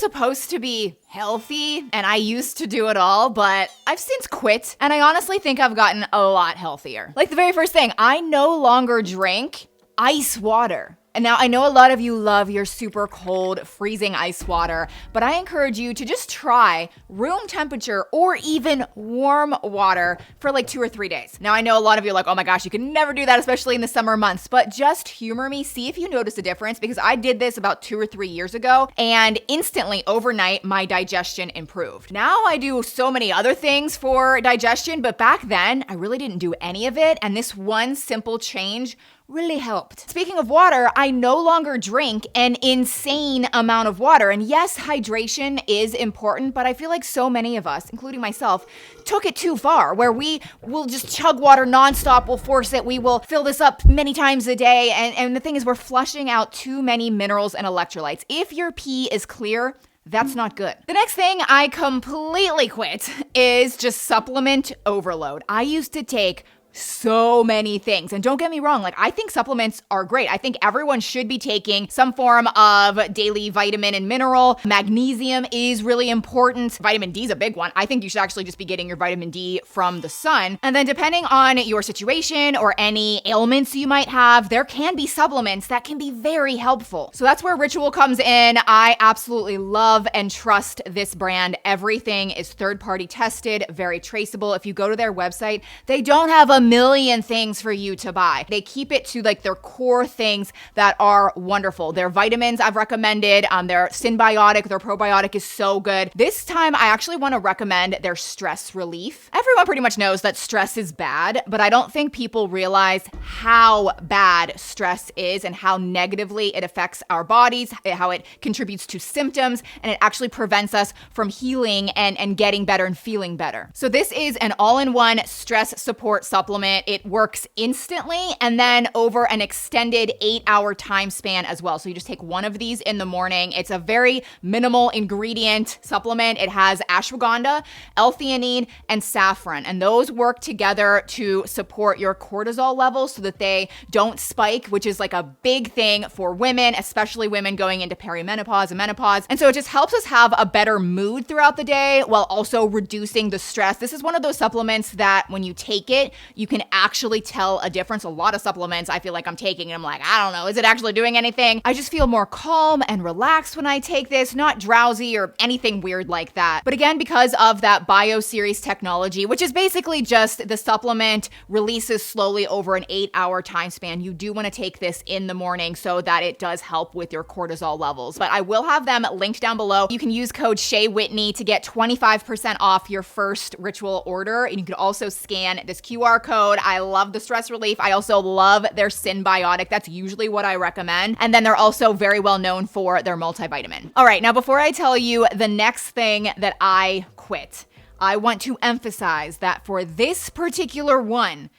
supposed to be healthy, and I used to do it all, but I've since quit, and I honestly think I've gotten a lot healthier. Like the very first thing, I no longer drink ice water. And now I know a lot of you love your super cold, freezing ice water, but I encourage you to just try room temperature or even warm water for like 2 or 3 days. Now I know a lot of you are like, oh my gosh, you can never do that, especially in the summer months, but just humor me, see if you notice a difference, because I did this about 2 or 3 years ago, and instantly overnight, my digestion improved. Now I do so many other things for digestion, but back then I really didn't do any of it, and this one simple change really helped. Speaking of water, I no longer drink an insane amount of water. And yes, hydration is important, but I feel like so many of us, including myself, took it too far, where we will just chug water nonstop, we'll force it, we will fill this up many times a day. And the thing is, we're flushing out too many minerals and electrolytes. If your pee is clear, that's not good. The next thing I completely quit is just supplement overload. I used to take so many things. And don't get me wrong, like I think supplements are great. I think everyone should be taking some form of daily vitamin and mineral. Magnesium is really important. Vitamin D is a big one. I think you should actually just be getting your vitamin D from the sun. And then depending on your situation or any ailments you might have, there can be supplements that can be very helpful. So that's where Ritual comes in. I absolutely love and trust this brand. Everything is third-party tested, very traceable. If you go to their website, they don't have a million things for you to buy. They keep it to like their core things that are wonderful. Their vitamins I've recommended, their symbiotic, their probiotic is so good. This time I actually want to recommend their stress relief. Everyone pretty much knows that stress is bad, but I don't think people realize how bad stress is and how negatively it affects our bodies, how it contributes to symptoms, and it actually prevents us from healing and getting better and feeling better. So this is an all-in-one stress support supplement. It works instantly and then over an extended 8-hour time span as well. So you just take one of these in the morning. It's a very minimal ingredient supplement. It has ashwagandha, L-theanine, and saffron. And those work together to support your cortisol levels so that they don't spike, which is like a big thing for women, especially women going into perimenopause and menopause. And so it just helps us have a better mood throughout the day while also reducing the stress. This is one of those supplements that when you take it, you can actually tell a difference. A lot of supplements I feel like I'm taking and I'm like, I don't know, is it actually doing anything? I just feel more calm and relaxed when I take this, not drowsy or anything weird like that. But again, because of that BioSeries technology, which is basically just the supplement releases slowly over an 8-hour time span, you do want to take this in the morning so that it does help with your cortisol levels. But I will have them linked down below. You can use code Whitney to get 25% off your first Ritual order. And you can also scan this QR code. I love the stress relief. I also love their symbiotic. That's usually what I recommend. And then they're also very well known for their multivitamin. All right, now before I tell you the next thing that I quit, I want to emphasize that for this particular one,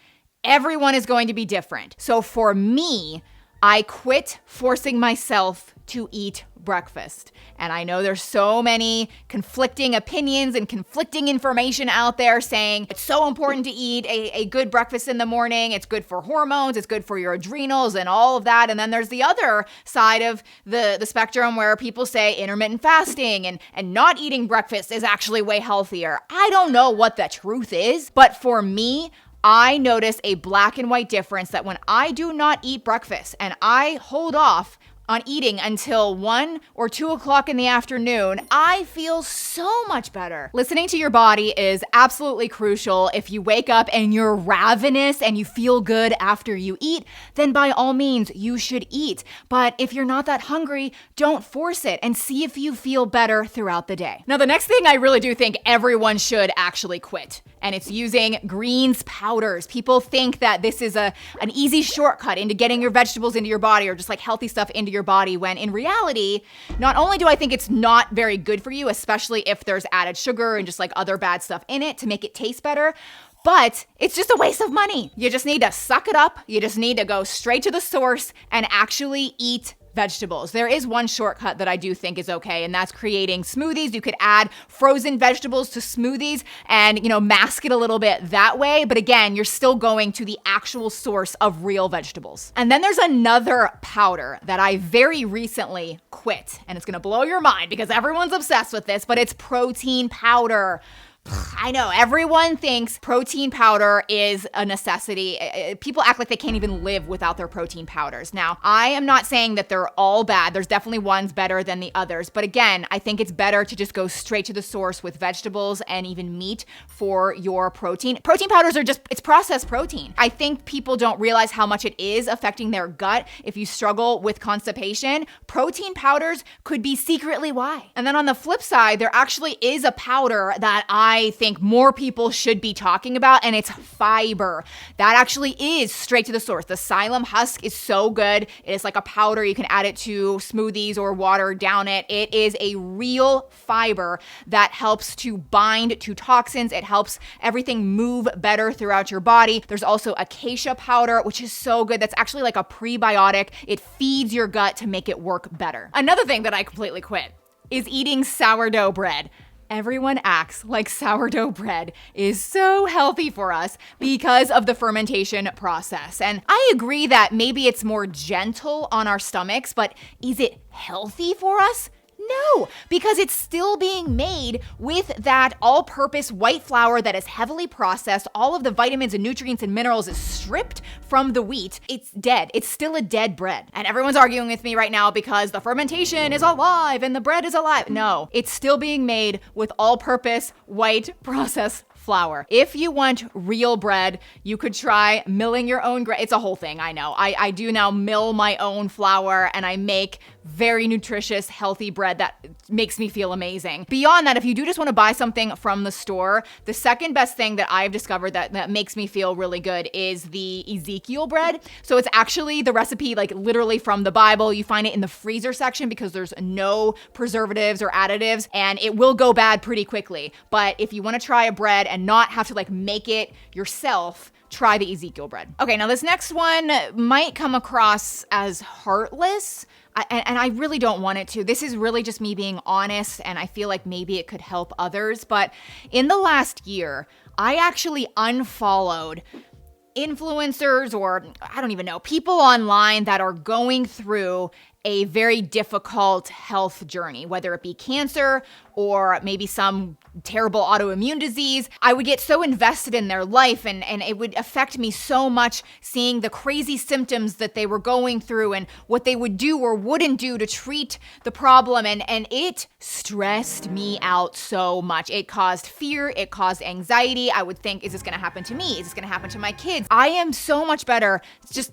everyone is going to be different. So for me, I quit forcing myself to eat breakfast. And I know there's so many conflicting opinions and conflicting information out there saying it's so important to eat a good breakfast in the morning. It's good for hormones. It's good for your adrenals and all of that. And then there's the other side of the spectrum where people say intermittent fasting and not eating breakfast is actually way healthier. I don't know what the truth is, but for me, I notice a black and white difference that when I do not eat breakfast and I hold off on eating until 1 or 2 o'clock in the afternoon, I feel so much better. Listening to your body is absolutely crucial. If you wake up and you're ravenous and you feel good after you eat, then by all means, you should eat. But if you're not that hungry, don't force it and see if you feel better throughout the day. Now, the next thing I really do think everyone should actually quit, and it's using greens powders. People think that this is an easy shortcut into getting your vegetables into your body or just like healthy stuff into your body, when in reality, not only do I think it's not very good for you, especially if there's added sugar and just like other bad stuff in it to make it taste better, but it's just a waste of money. You just need to suck it up. You just need to go straight to the source and actually eat vegetables. There is one shortcut that I do think is okay, and that's creating smoothies. You could add frozen vegetables to smoothies and, mask it a little bit that way. But again, you're still going to the actual source of real vegetables. And then there's another powder that I very recently quit, and it's gonna blow your mind because everyone's obsessed with this, but it's protein powder. I know everyone thinks protein powder is a necessity. People act like they can't even live without their protein powders. Now, I am not saying that they're all bad. There's definitely ones better than the others. But again, I think it's better to just go straight to the source with vegetables and even meat for your protein. Protein powders are it's processed protein. I think people don't realize how much it is affecting their gut. If you struggle with constipation, protein powders could be secretly why. And then on the flip side, there actually is a powder that I think more people should be talking about, and it's fiber. That actually is straight to the source. The psyllium husk is so good. It is like a powder. You can add it to smoothies or water down it. It is a real fiber that helps to bind to toxins. It helps everything move better throughout your body. There's also acacia powder, which is so good. That's actually like a prebiotic. It feeds your gut to make it work better. Another thing that I completely quit is eating sourdough bread. Everyone acts like sourdough bread is so healthy for us because of the fermentation process. And I agree that maybe it's more gentle on our stomachs, but is it healthy for us? No, because it's still being made with that all-purpose white flour that is heavily processed. All of the vitamins and nutrients and minerals is stripped from the wheat. It's dead. It's still a dead bread. And everyone's arguing with me right now because the fermentation is alive and the bread is alive. No, it's still being made with all-purpose white processed flour. If you want real bread, you could try milling your own It's a whole thing, I know. I do now mill my own flour and I make very nutritious, healthy bread that makes me feel amazing. Beyond that, if you do just want to buy something from the store, the second best thing that I've discovered that makes me feel really good is the Ezekiel bread. So it's actually the recipe, like literally from the Bible. You find it in the freezer section because there's no preservatives or additives and it will go bad pretty quickly. But if you want to try a bread and not have to make it yourself, try the Ezekiel bread. Okay, now this next one might come across as heartless, and I really don't want it to. This is really just me being honest, and I feel like maybe it could help others. But in the last year, I actually unfollowed influencers or I don't even know, people online that are going through a very difficult health journey, whether it be cancer or maybe some terrible autoimmune disease. I would get so invested in their life and it would affect me so much seeing the crazy symptoms that they were going through and what they would do or wouldn't do to treat the problem. And it stressed me out so much. It caused fear. It caused anxiety. I would think, is this gonna happen to me? Is this gonna happen to my kids? I am so much better just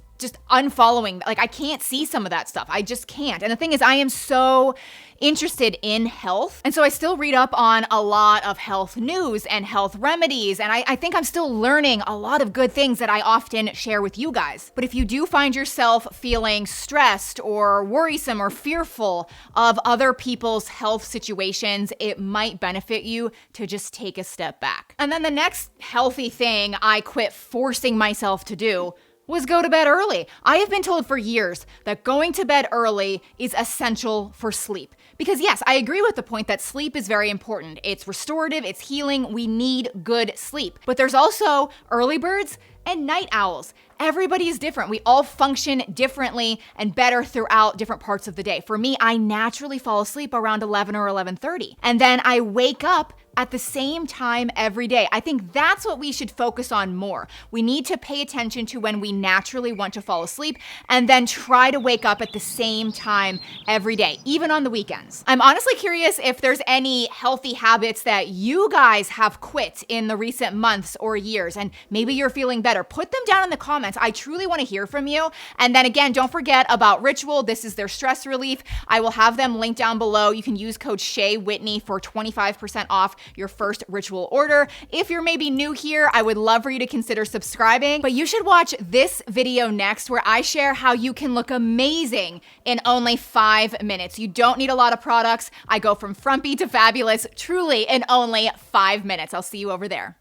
unfollowing. I can't see some of that stuff. I just can't. And the thing is, I am so interested in health. And so I still read up on a lot of health news and health remedies. And I think I'm still learning a lot of good things that I often share with you guys. But if you do find yourself feeling stressed or worrisome or fearful of other people's health situations, it might benefit you to just take a step back. And then the next healthy thing I quit forcing myself to do was go to bed early. I have been told for years that going to bed early is essential for sleep. Because yes, I agree with the point that sleep is very important. It's restorative, it's healing, we need good sleep. But there's also early birds and night owls. Everybody is different. We all function differently and better throughout different parts of the day. For me, I naturally fall asleep around 11 or 11:30. And then I wake up at the same time every day. I think that's what we should focus on more. We need to pay attention to when we naturally want to fall asleep and then try to wake up at the same time every day, even on the weekends. I'm honestly curious if there's any healthy habits that you guys have quit in the recent months or years, and maybe you're feeling better. Put them down in the comments. I truly want to hear from you. And then again, don't forget about Ritual. This is their stress relief. I will have them linked down below. You can use code Shea Whitney for 25% off your first Ritual order. If you're maybe new here, I would love for you to consider subscribing, but you should watch this video next where I share how you can look amazing in only 5 minutes. You don't need a lot of products. I go from frumpy to fabulous truly in only 5 minutes. I'll see you over there.